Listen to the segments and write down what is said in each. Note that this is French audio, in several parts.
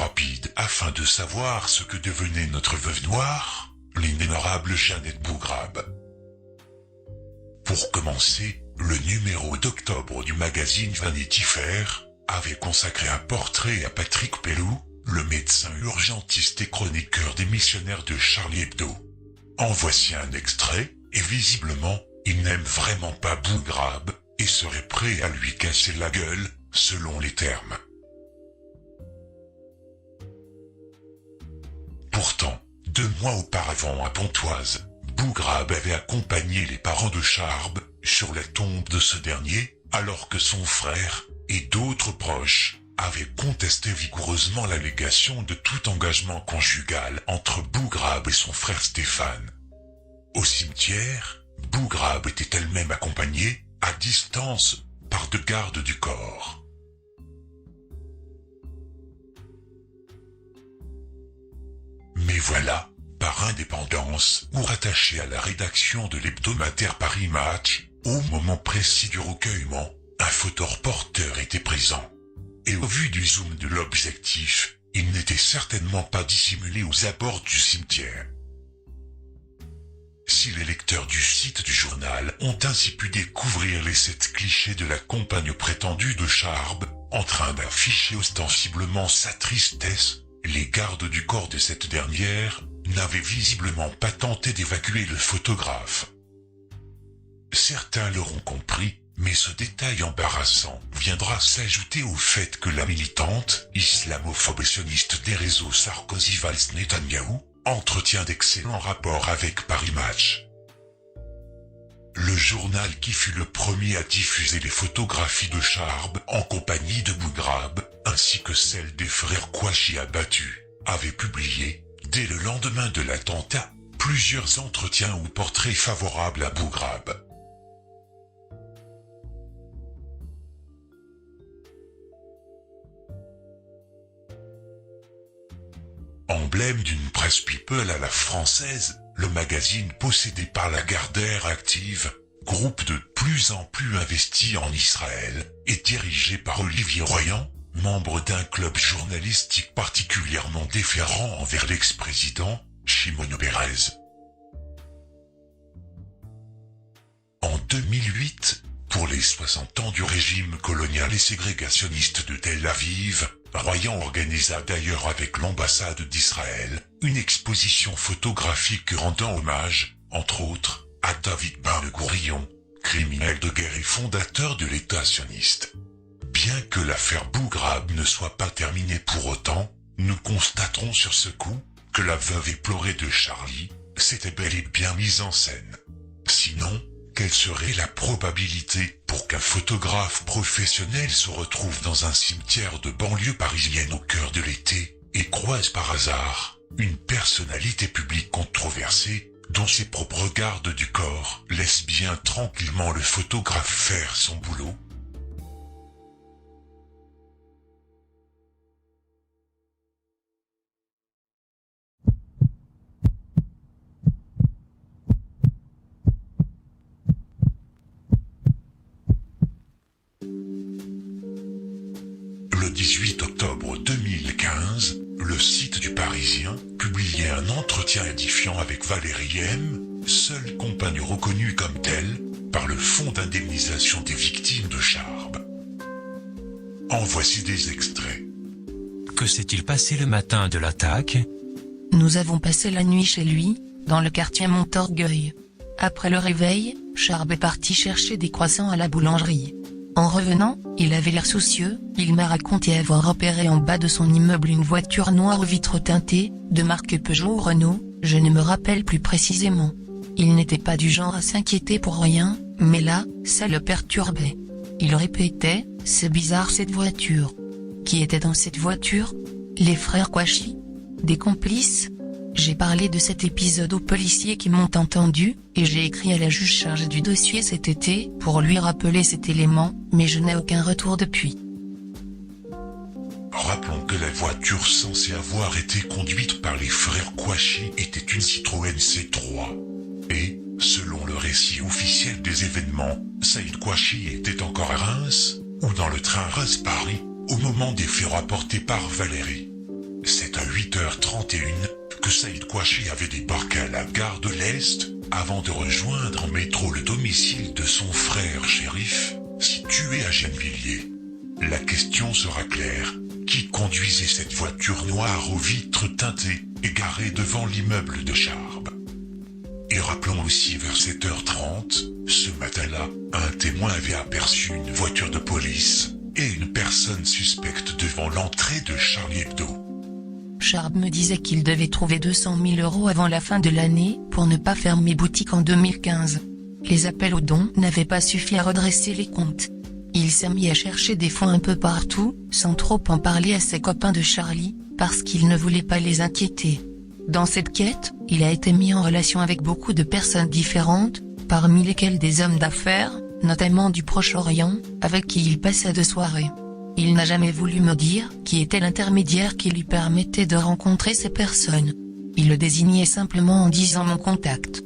rapide afin de savoir ce que devenait notre veuve noire, l'inénarrable Jeannette Bougrabe. Pour commencer, le numéro d'octobre du magazine Vanity Fair avait consacré un portrait à Patrick Pellou, le médecin urgentiste et chroniqueur des missionnaires de Charlie Hebdo. En voici un extrait, et visiblement, il n'aime vraiment pas Bougrabe, et serait prêt à lui casser la gueule, selon les termes. Pourtant, 2 mois auparavant à Pontoise, Bougrabe avait accompagné les parents de Charb sur la tombe de ce dernier, alors que son frère et d'autres proches avaient contesté vigoureusement l'allégation de tout engagement conjugal entre Bougrabe et son frère Stéphane. Au cimetière, Bougrabe était elle-même accompagnée, à distance, par 2 gardes du corps. Mais voilà, par indépendance ou rattaché à la rédaction de l'hebdomadaire Paris Match, au moment précis du recueillement, un photoreporter était présent. Et au vu du zoom de l'objectif, il n'était certainement pas dissimulé aux abords du cimetière. Si les lecteurs du site du journal ont ainsi pu découvrir les 7 clichés de la compagne prétendue de Charb, en train d'afficher ostensiblement sa tristesse, les gardes du corps de cette dernière n'avaient visiblement pas tenté d'évacuer le photographe. Certains l'auront compris, mais ce détail embarrassant viendra s'ajouter au fait que la militante, islamophobe et sioniste des réseaux Sarkozy-Valls-Netanyahou, entretient d'excellents rapports avec Paris Match. Le journal qui fut le premier à diffuser les photographies de Charb en compagnie de Bougrabe, ainsi que celles des frères Kouachi abattus, avait publié, dès le lendemain de l'attentat, plusieurs entretiens ou portraits favorables à Bougrabe. Emblème d'une presse people à la française, le magazine possédé par la Gardère Active, groupe de plus en plus investi en Israël, est dirigé par Olivier Royan, membre d'un club journalistique particulièrement déférent envers l'ex-président, Shimon Peres. En 2008, pour les 60 ans du régime colonial et ségrégationniste de Tel Aviv, Royan organisa d'ailleurs avec l'ambassade d'Israël une exposition photographique rendant hommage, entre autres, à David Ben-Gourion, criminel de guerre et fondateur de l'État sioniste. Bien que l'affaire Bougrabe ne soit pas terminée pour autant, nous constaterons sur ce coup que la veuve éplorée de Charlie s'était bel et bien mise en scène. Sinon, quelle serait la probabilité pour qu'un photographe professionnel se retrouve dans un cimetière de banlieue parisienne au cœur de l'été et croise par hasard une personnalité publique controversée dont ses propres gardes du corps laissent bien tranquillement le photographe faire son boulot? Le 18 octobre 2015, le site du Parisien publiait un entretien édifiant avec Valérie M., seule compagne reconnue comme telle par le Fonds d'indemnisation des victimes de Charb. En voici des extraits. Que s'est-il passé le matin de l'attaque? Nous avons passé la nuit chez lui, dans le quartier Montorgueil. Après le réveil, Charb est parti chercher des croissants à la boulangerie. En revenant, il avait l'air soucieux, il m'a raconté avoir repéré en bas de son immeuble une voiture noire aux vitres teintées, de marque Peugeot ou Renault, je ne me rappelle plus précisément. Il n'était pas du genre à s'inquiéter pour rien, mais là, ça le perturbait. Il répétait, c'est bizarre cette voiture. Qui était dans cette voiture? Les frères Kouachi? Des complices? J'ai parlé de cet épisode aux policiers qui m'ont entendu, et j'ai écrit à la juge chargée du dossier cet été pour lui rappeler cet élément, mais je n'ai aucun retour depuis. Rappelons que la voiture censée avoir été conduite par les frères Kouachi était une Citroën C3. Et, selon le récit officiel des événements, Saïd Kouachi était encore à Reims, ou dans le train Reims-Paris, au moment des faits rapportés par Valérie. 18h31 que Saïd Kouachi avait débarqué à la gare de l'Est avant de rejoindre en métro le domicile de son frère shérif, situé à Gennevilliers. La question sera claire. Qui conduisait cette voiture noire aux vitres teintées et garée devant l'immeuble de Charbes? Et rappelons aussi vers 7h30, ce matin-là, un témoin avait aperçu une voiture de police et une personne suspecte devant l'entrée de Charlie Hebdo. Charbes me disait qu'il devait trouver 200 000 € avant la fin de l'année pour ne pas fermer boutique en 2015. Les appels aux dons n'avaient pas suffi à redresser les comptes. Il s'est mis à chercher des fonds un peu partout, sans trop en parler à ses copains de Charlie, parce qu'il ne voulait pas les inquiéter. Dans cette quête, il a été mis en relation avec beaucoup de personnes différentes, parmi lesquelles des hommes d'affaires, notamment du Proche-Orient, avec qui il passait de soirées. Il n'a jamais voulu me dire qui était l'intermédiaire qui lui permettait de rencontrer ces personnes. Il le désignait simplement en disant mon contact.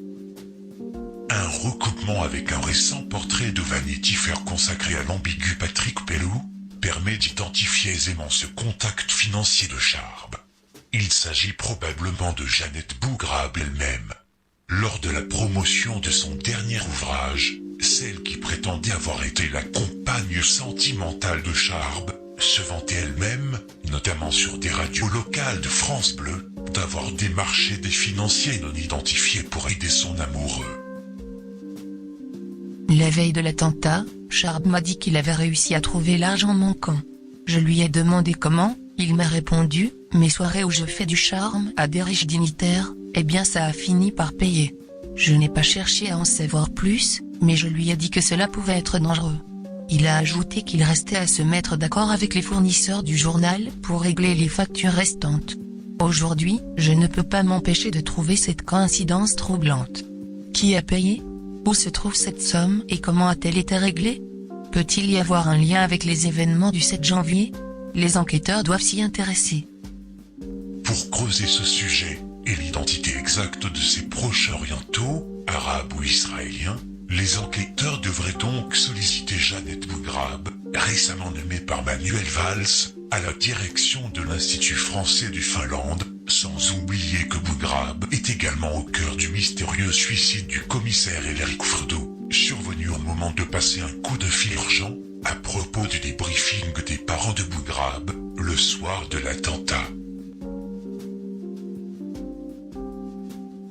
Un recoupement avec un récent portrait de Vanity Fair consacré à l'ambigu Patrick Pellou permet d'identifier aisément ce contact financier de Charbes. Il s'agit probablement de Jeannette Bougrabe elle-même. Lors de la promotion de son dernier ouvrage, celle qui prétendait avoir été la compagne sentimentale de Charbes se vantait elle-même, notamment sur des radios locales de France Bleu, d'avoir démarché des financiers non identifiés pour aider son amoureux. La veille de l'attentat, Charbes m'a dit qu'il avait réussi à trouver l'argent manquant. Je lui ai demandé comment, il m'a répondu, mes soirées où je fais du charme à des riches dignitaires, eh bien ça a fini par payer. Je n'ai pas cherché à en savoir plus, mais je lui ai dit que cela pouvait être dangereux. Il a ajouté qu'il restait à se mettre d'accord avec les fournisseurs du journal pour régler les factures restantes. Aujourd'hui, je ne peux pas m'empêcher de trouver cette coïncidence troublante. Qui a payé ? Où se trouve cette somme et comment a-t-elle été réglée? Peut-il y avoir un lien avec les événements du 7 janvier? Les enquêteurs doivent s'y intéresser. Pour creuser ce sujet et l'identité exacte de ces proches orientaux, arabes ou israéliens, les enquêteurs devraient donc solliciter Jeannette Bougrabe, récemment nommée par Manuel Valls, à la direction de l'Institut français du Finlande, sans oublier que Bougrabe est également au cœur du mystérieux suicide du commissaire Émeric Freudot, survenu au moment de passer un coup de fil urgent, à propos du débriefing des parents de Bougrabe, le soir de l'attentat.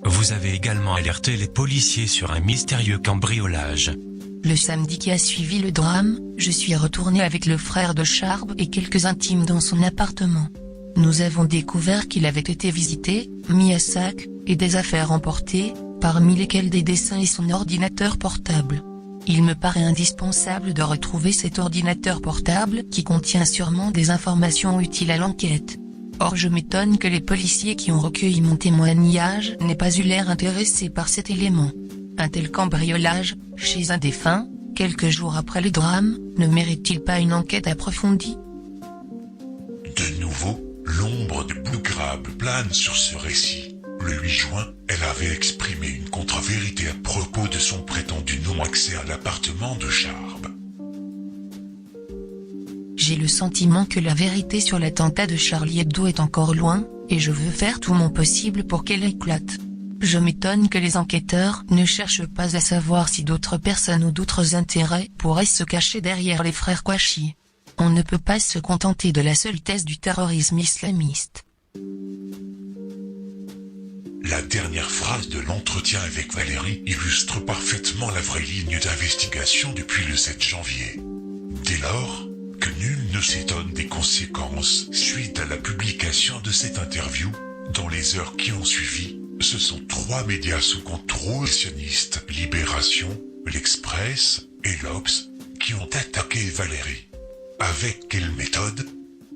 Vous avez également alerté les policiers sur un mystérieux cambriolage. Le samedi qui a suivi le drame, je suis retourné avec le frère de Charbes et quelques intimes dans son appartement. Nous avons découvert qu'il avait été visité, mis à sac, et des affaires emportées, parmi lesquelles des dessins et son ordinateur portable. Il me paraît indispensable de retrouver cet ordinateur portable qui contient sûrement des informations utiles à l'enquête. Or je m'étonne que les policiers qui ont recueilli mon témoignage n'aient pas eu l'air intéressés par cet élément. Un tel cambriolage, chez un défunt, quelques jours après le drame, ne mérite-t-il pas une enquête approfondie? De nouveau, l'ombre de Bougrabe plane sur ce récit. Le 8 juin, elle avait exprimé une contre-vérité à propos de son prétendu non-accès à l'appartement de Charbes. J'ai le sentiment que la vérité sur l'attentat de Charlie Hebdo est encore loin, et je veux faire tout mon possible pour qu'elle éclate. Je m'étonne que les enquêteurs ne cherchent pas à savoir si d'autres personnes ou d'autres intérêts pourraient se cacher derrière les frères Kouachi. On ne peut pas se contenter de la seule thèse du terrorisme islamiste. La dernière phrase de l'entretien avec Valérie illustre parfaitement la vraie ligne d'investigation depuis le 7 janvier. Dès lors, que nul ne s'étonne des conséquences suite à la publication de cette interview, dans les heures qui ont suivi, ce sont 3 médias sous contrôle sioniste, Libération, L'Express et l'Obs, qui ont attaqué Valérie. Avec quelle méthode?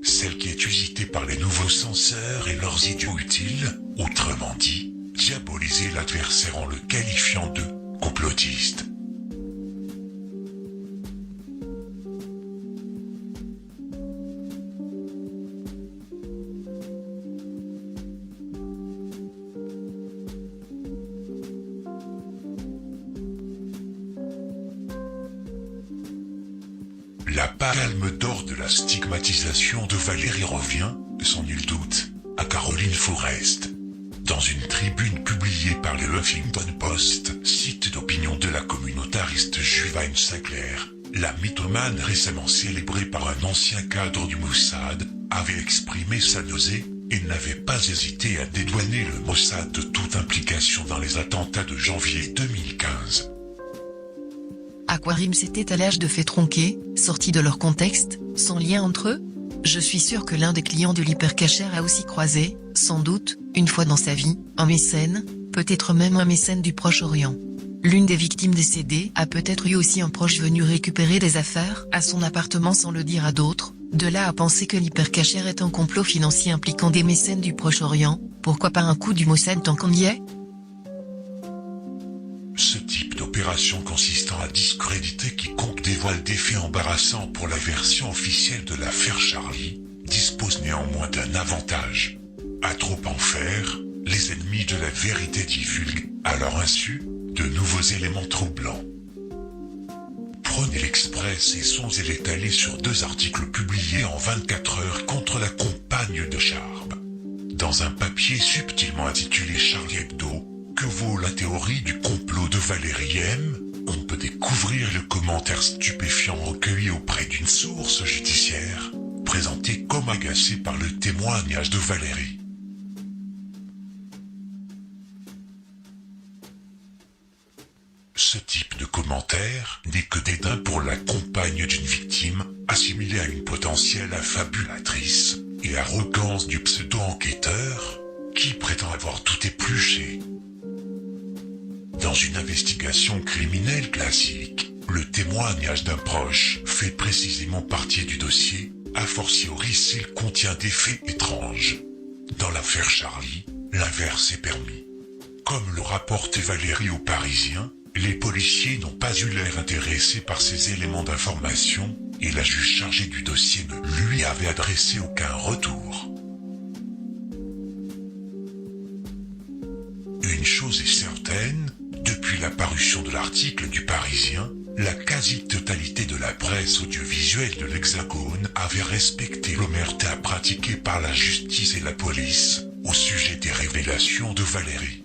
Celle qui est usitée par les nouveaux censeurs et leurs idiots utiles, autrement dit, diaboliser l'adversaire en le qualifiant de complotiste. La palme d'or de la stigmatisation de Valérie revient, sans nul doute, à Caroline Forrest. Dans une tribune publiée par le Huffington Post, site d'opinion de la communautariste Juvaine Sinclair, la mythomane récemment célébrée par un ancien cadre du Mossad avait exprimé sa nausée et n'avait pas hésité à dédouaner le Mossad de toute implication dans les attentats de janvier 2015. Aquarim s'était à l'âge de faits tronqués, sortis de leur contexte, sans lien entre eux. Je suis sûr que l'un des clients de l'hypercacher a aussi croisé, sans doute, une fois dans sa vie, un mécène, peut-être même un mécène du Proche-Orient. L'une des victimes décédées a peut-être eu aussi un proche venu récupérer des affaires à son appartement sans le dire à d'autres. De là à penser que l'hypercacher est un complot financier impliquant des mécènes du Proche-Orient, pourquoi pas un coup du Mossad tant qu'on y est ? Ce type d'opération consistant à discréditer quiconque dévoile des faits embarrassants pour la version officielle de l'affaire Charlie, dispose néanmoins d'un avantage. À trop en faire, les ennemis de la vérité divulguent, à leur insu, de nouveaux éléments troublants. Prenez l'Express et sont-ils étalés sur 2 articles publiés en 24 heures contre la compagne de Charb. Dans un papier subtilement intitulé Charlie Hebdo, que vaut la théorie du complot de Valérie M, on peut découvrir le commentaire stupéfiant recueilli auprès d'une source judiciaire, présenté comme agacé par le témoignage de Valérie. Ce type de commentaire n'est que dédain pour la compagne d'une victime, assimilée à une potentielle affabulatrice, et arrogance du pseudo-enquêteur, qui prétend avoir tout épluché. Dans une investigation criminelle classique, le témoignage d'un proche fait précisément partie du dossier, a fortiori s'il contient des faits étranges. Dans l'affaire Charlie, l'inverse est permis. Comme le rapportait Valérie aux Parisiens, les policiers n'ont pas eu l'air intéressés par ces éléments d'information, et la juge chargée du dossier ne lui avait adressé aucun retour. Une chose est certaine, depuis la parution de l'article du Parisien, la quasi-totalité de la presse audiovisuelle de l'Hexagone avait respecté l'omerta pratiquée par la justice et la police au sujet des révélations de Valérie.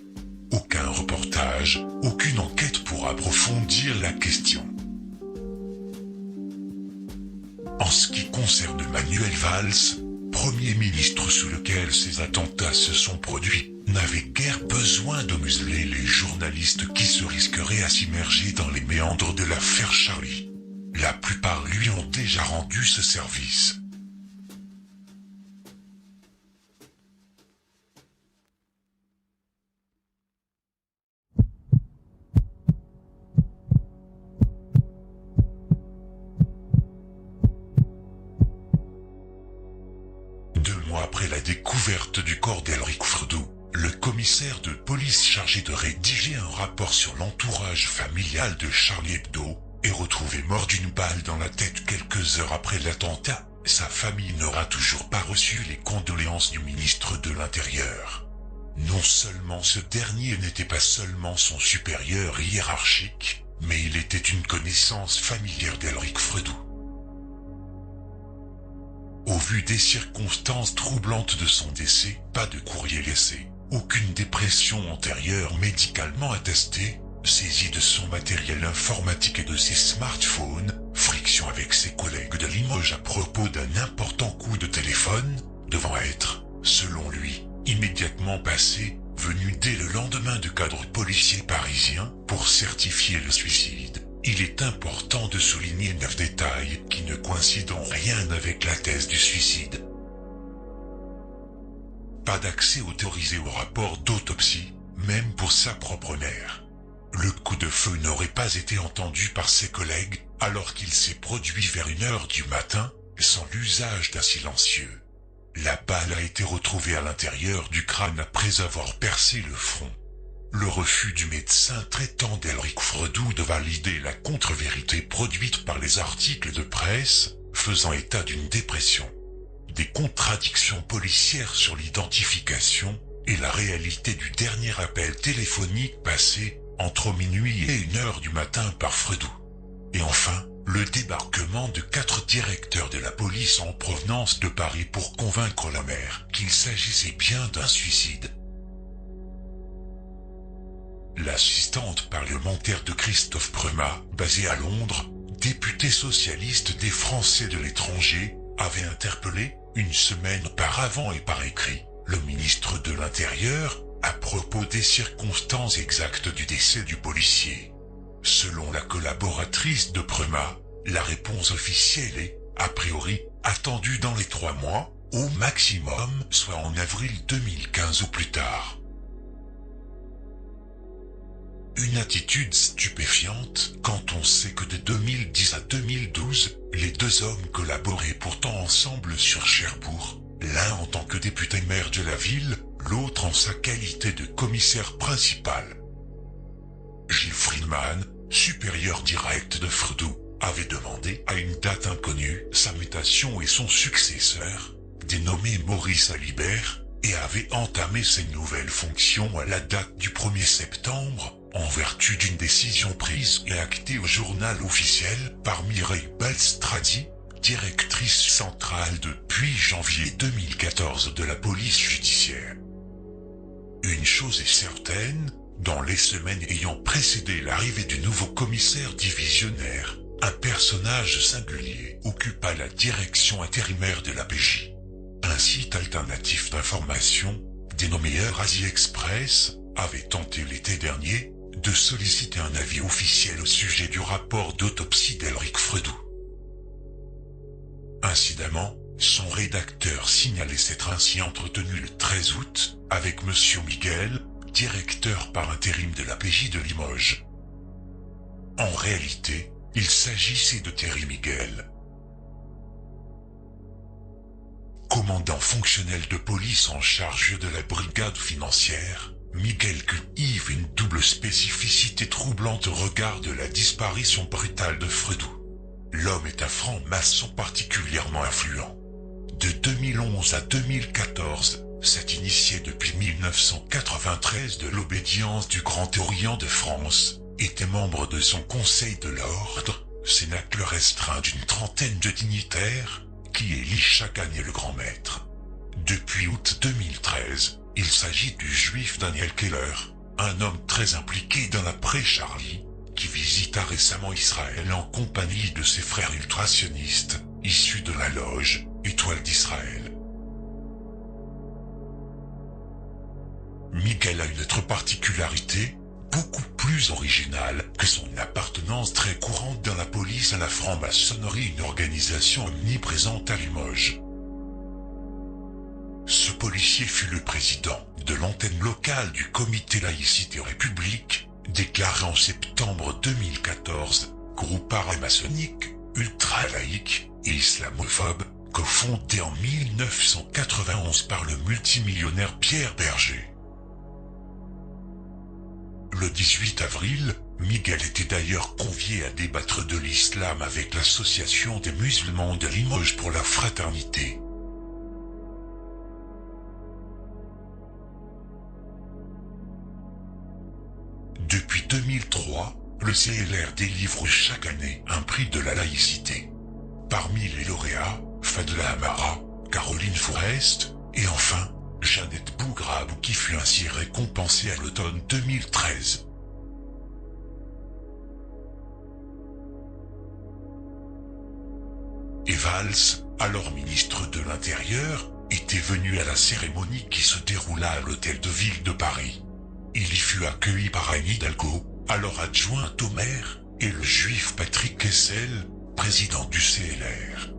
Aucun reportage, aucune enquête pour approfondir la question. En ce qui concerne Manuel Valls, Premier ministre sous lequel ces attentats se sont produits, n'avait guère besoin de museler les journalistes qui se risqueraient à s'immerger dans les méandres de l'affaire Charlie. La plupart lui ont déjà rendu ce service. Après la découverte du corps d'Elric Fredoux, le commissaire de police chargé de rédiger un rapport sur l'entourage familial de Charlie Hebdo est retrouvé mort d'une balle dans la tête quelques heures après l'attentat. Sa famille n'aura toujours pas reçu les condoléances du ministre de l'Intérieur. Non seulement ce dernier n'était pas seulement son supérieur hiérarchique, mais il était une connaissance familière d'Elric Fredoux. Au vu des circonstances troublantes de son décès, pas de courrier laissé, aucune dépression antérieure médicalement attestée, saisie de son matériel informatique et de ses smartphones, friction avec ses collègues de Limoges à propos d'un important coup de téléphone, devant être, selon lui, immédiatement passé, venu dès le lendemain de cadres policiers parisiens pour certifier le suicide. Il est important de souligner 9 détails qui ne coïncident en rien avec la thèse du suicide. Pas d'accès autorisé au rapport d'autopsie, même pour sa propre mère. Le coup de feu n'aurait pas été entendu par ses collègues alors qu'il s'est produit vers 1h du matin, sans l'usage d'un silencieux. La balle a été retrouvée à l'intérieur du crâne après avoir percé le front. Le refus du médecin traitant d'Elric Fredoux de valider la contre-vérité produite par les articles de presse, faisant état d'une dépression. Des contradictions policières sur l'identification et la réalité du dernier appel téléphonique passé entre minuit et 1h du matin par Fredoux. Et enfin, le débarquement de 4 directeurs de la police en provenance de Paris pour convaincre la mère qu'il s'agissait bien d'un suicide. L'assistante parlementaire de Christophe Premat, basée à Londres, député socialiste des Français de l'étranger, avait interpellé, une semaine auparavant et par écrit, le ministre de l'Intérieur, à propos des circonstances exactes du décès du policier. Selon la collaboratrice de Premat, la réponse officielle est, a priori, attendue dans les 3 mois, au maximum, soit en avril 2015 ou plus tard. Une attitude stupéfiante quand on sait que de 2010 à 2012, les 2 hommes collaboraient pourtant ensemble sur Cherbourg, l'un en tant que député maire de la ville, l'autre en sa qualité de commissaire principal. Gilles Friedman, supérieur direct de Fredoux, avait demandé à une date inconnue sa mutation et son successeur, dénommé Maurice Alibert, et avait entamé ses nouvelles fonctions à la date du 1er septembre, en vertu d'une décision prise et actée au journal officiel par Mireille Balstradi, directrice centrale depuis janvier 2014 de la police judiciaire. Une chose est certaine, dans les semaines ayant précédé l'arrivée du nouveau commissaire divisionnaire, un personnage singulier occupa la direction intérimaire de la PJ. Un site alternatif d'information, dénommé Eurasie Express, avait tenté l'été dernier de solliciter un avis officiel au sujet du rapport d'autopsie d'Elric Fredoux. Incidemment, son rédacteur signalait s'être ainsi entretenu le 13 août avec Monsieur Miguel, directeur par intérim de la PJ de Limoges. En réalité, il s'agissait de Thierry Miguel. Commandant fonctionnel de police en charge de la brigade financière, Miguel cultive une double spécificité troublante au regard de la disparition brutale de Fredoux. L'homme est un franc-maçon particulièrement influent. De 2011 à 2014, s'est initié depuis 1993 de l'obédience du Grand Orient de France, était membre de son conseil de l'ordre, cénacle restreint d'une trentaine de dignitaires, qui élit chaque année le grand maître. Depuis août 2013, il s'agit du juif Daniel Keller, un homme très impliqué dans l'après-Charlie, qui visita récemment Israël en compagnie de ses frères ultrasionistes, issus de la loge Étoile d'Israël. Miguel a une autre particularité, beaucoup plus originale que son appartenance très courante dans la police à la franc-maçonnerie, une organisation omniprésente à Limoges. Ce policier fut le président de l'antenne locale du comité Laïcité République, déclaré en septembre 2014, groupe paramaçonnique, ultra-laïque et islamophobe, cofondé en 1991 par le multimillionnaire Pierre Berger. Le 18 avril, Miguel était d'ailleurs convié à débattre de l'islam avec l'Association des musulmans de Limoges pour la fraternité. Depuis 2003, le CLR délivre chaque année un prix de la laïcité. Parmi les lauréats, Fadla Amara, Caroline Forest, et enfin, Jeannette Bougrabou qui fut ainsi récompensée à l'automne 2013. Et Valls, alors ministre de l'Intérieur, était venu à la cérémonie qui se déroula à l'hôtel de ville de Paris. Il y fut accueilli par Anne Hidalgo, alors adjointe au maire, et le juif Patrick Kessel, président du CLR.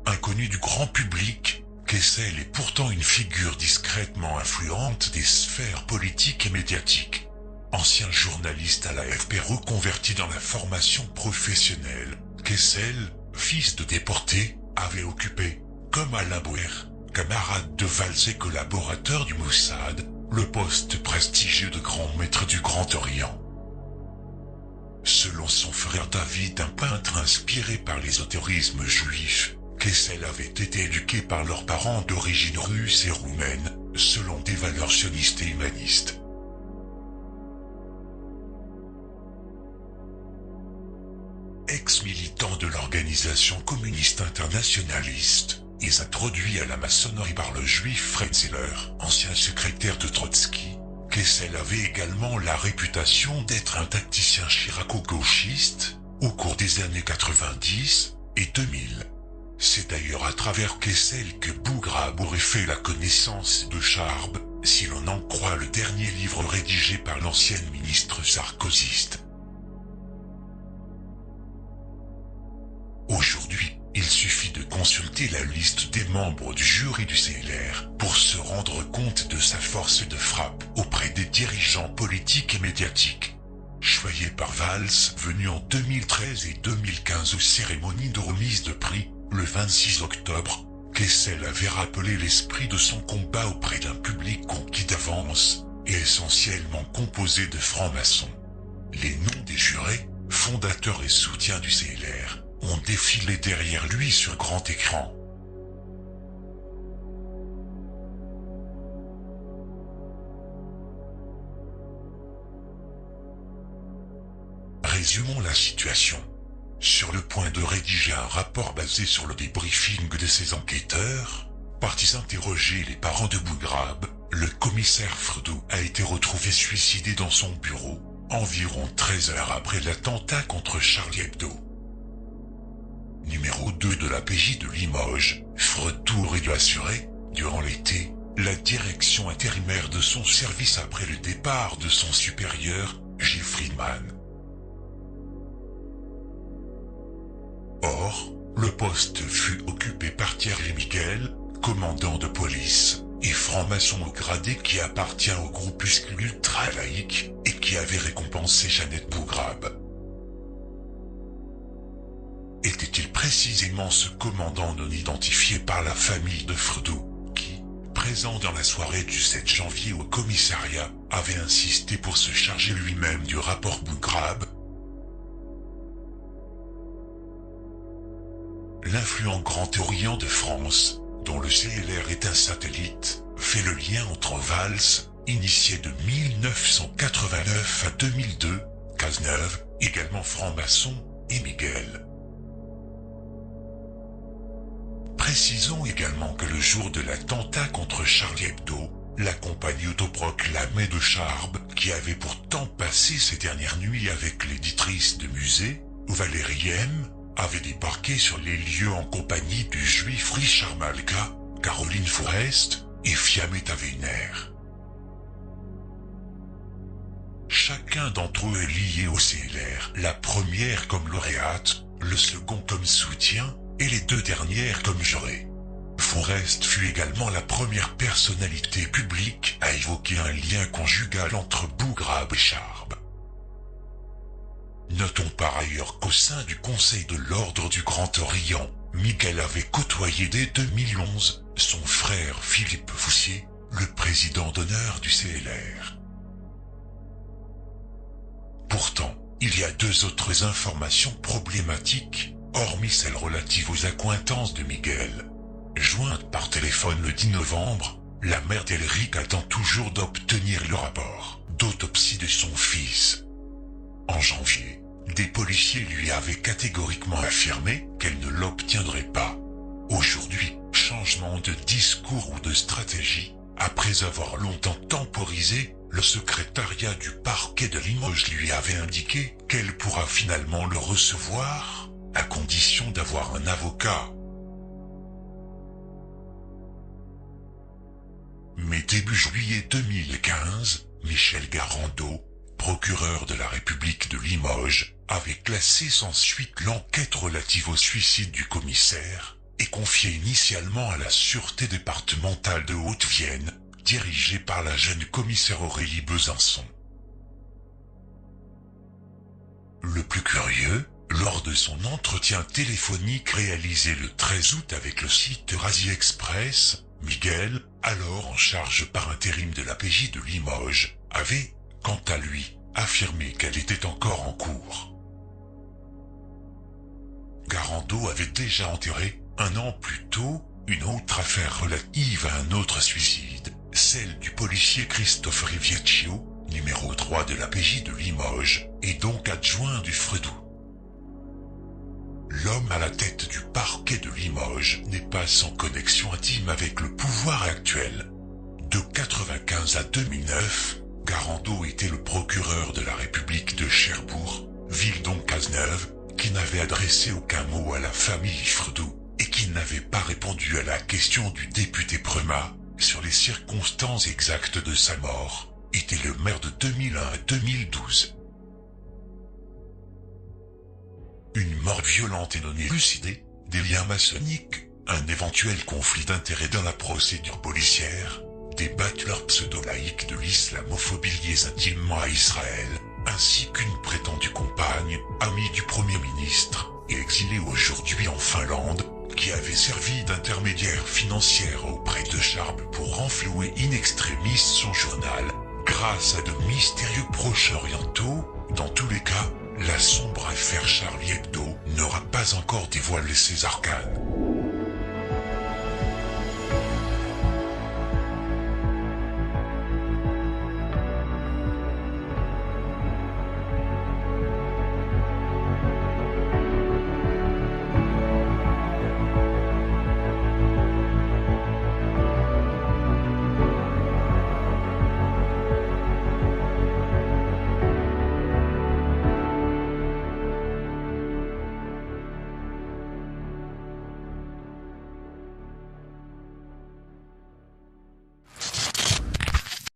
Inconnu du grand public, Kessel est pourtant une figure discrètement influente des sphères politiques et médiatiques. Ancien journaliste à l'AFP reconverti dans la formation professionnelle, Kessel, fils de déportés, avait occupé, comme Alain Bouher, camarade de Valls et collaborateur du Mossad, le poste prestigieux de grand maître du Grand Orient. Selon son frère David, un peintre inspiré par l'ésotérisme juif, Kessel avait été éduqué par leurs parents d'origine russe et roumaine, selon des valeurs sionistes et humanistes. Ex-militant de l'organisation communiste internationaliste, et introduit à la maçonnerie par le juif Fred Zeller, ancien secrétaire de Trotsky, Kessel avait également la réputation d'être un tacticien chiraco-gauchiste au cours des années 90 et 2000. C'est d'ailleurs à travers Kessel que Bougrab aurait fait la connaissance de Charb, si l'on en croit le dernier livre rédigé par l'ancienne ministre sarkozyste. Aujourd'hui, il suffit de consulter la liste des membres du jury du CLR pour se rendre compte de sa force de frappe auprès des dirigeants politiques et médiatiques. Choyé par Valls, venu en 2013 et 2015 aux cérémonies de remise de prix, le 26 octobre, Kessel avait rappelé l'esprit de son combat auprès d'un public conquis d'avance et essentiellement composé de francs-maçons. Les noms des jurés, fondateurs et soutiens du CLR, ont défilé derrière lui sur grand écran. Résumons la situation. Sur le point de rédiger un rapport basé sur le débriefing de ces enquêteurs, partis interroger les parents de Bougrab, le commissaire Freudot a été retrouvé suicidé dans son bureau, environ 13 heures après l'attentat contre Charlie Hebdo. Numéro 2 de la PJ de Limoges, Freudot aurait dû assurer, durant l'été, la direction intérimaire de son service après le départ de son supérieur, J. Friedman. Or, le poste fut occupé par Thierry Miguel, commandant de police, et franc-maçon au gradé qui appartient au groupuscule ultra-laïque et qui avait récompensé Jeannette Bougrab. Était-il précisément ce commandant non identifié par la famille de Freudot qui, présent dans la soirée du 7 janvier au commissariat, avait insisté pour se charger lui-même du rapport Bougrab? L'influent Grand Orient de France, dont le CLR est un satellite, fait le lien entre Valls, initié de 1989 à 2002, Cazeneuve, également franc-maçon, et Miguel. Précisons également que le jour de l'attentat contre Charlie Hebdo, la compagnie autoproclamée de Charb, qui avait pourtant passé ses dernières nuits avec l'éditrice de musée, Valérie M., avait débarqué sur les lieux en compagnie du juif Richard Malka, Caroline Forest et Fiametta Weiner. Chacun d'entre eux est lié au CLR, la première comme lauréate, le second comme soutien, et les deux dernières comme juré. Forest fut également la première personnalité publique à évoquer un lien conjugal entre Bougrab et Charb. Notons par ailleurs qu'au sein du Conseil de l'Ordre du Grand Orient, Miguel avait côtoyé dès 2011 son frère Philippe Foussier, le président d'honneur du CLR. Pourtant, il y a deux autres informations problématiques, hormis celles relatives aux accointances de Miguel. Jointe par téléphone le 10 novembre, la mère d'Elric attend toujours d'obtenir le rapport d'autopsie de son fils. En janvier, des policiers lui avaient catégoriquement affirmé qu'elle ne l'obtiendrait pas. Aujourd'hui, changement de discours ou de stratégie, après avoir longtemps temporisé, le secrétariat du parquet de Limoges lui avait indiqué qu'elle pourra finalement le recevoir, à condition d'avoir un avocat. Mais début juillet 2015, Michel Garando, procureur de la République de Limoges, avait classé sans suite l'enquête relative au suicide du commissaire et confié initialement à la Sûreté départementale de Haute-Vienne, dirigée par la jeune commissaire Aurélie Besançon. Le plus curieux, lors de son entretien téléphonique réalisé le 13 août avec le site Razi Express, Miguel, alors en charge par intérim de la PJ de Limoges, avait, quant à lui, affirmé qu'elle était encore en cours. Garando avait déjà enterré, un an plus tôt, une autre affaire relative à un autre suicide, celle du policier Christophe Riviecchio, numéro 3 de la PJ de Limoges, et donc adjoint du Fredoux. L'homme à la tête du parquet de Limoges n'est pas sans connexion intime avec le pouvoir actuel. De 1995 à 2009, Garando était le procureur de la République de Cherbourg, ville donc Cazeneuve, qui n'avait adressé aucun mot à la famille Fredoux, et qui n'avait pas répondu à la question du député Premat sur les circonstances exactes de sa mort, était le maire de 2001 à 2012. Une mort violente et non élucidée, des liens maçonniques, un éventuel conflit d'intérêts dans la procédure policière, des battleurs pseudo-laïques de l'islamophobie liés intimement à Israël, ainsi qu'une prétendue compagne, amie du Premier ministre, et exilée aujourd'hui en Finlande, qui avait servi d'intermédiaire financière auprès de Charbes pour renflouer in extremis son journal, grâce à de mystérieux proches orientaux. Dans tous les cas, la sombre affaire Charlie Hebdo n'aura pas encore dévoilé ses arcanes.